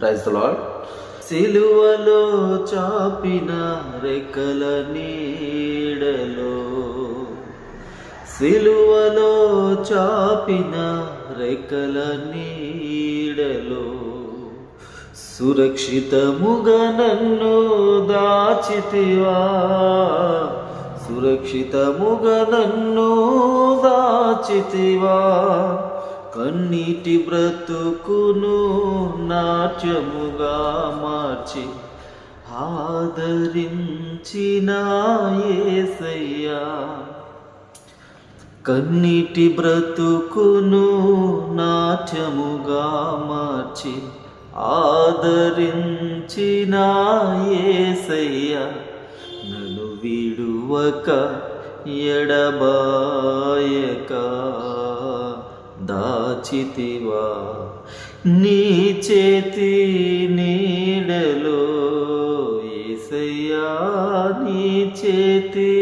Praise the lord. సిలువలో చాపిన రెక్కల నీడలో, సిలువలో చాపిన రెక్కల నీడలో సురక్షితముగా నన్ను దాచితివా, సురక్షితముగా నన్ను దాచితివా. కన్నీటి బ్రతుకును నాట్యముగా మార్చి ఆదరించిన యేసయ్యా, కన్నీటి బ్రతుకును నాట్యముగా మార్చి ఆదరించిన యేసయ్యా, నన్ను విడువక ఎడబాయక దాచితివా. నీ చేతి నీడలో యేసయ్యా, నీ చేతి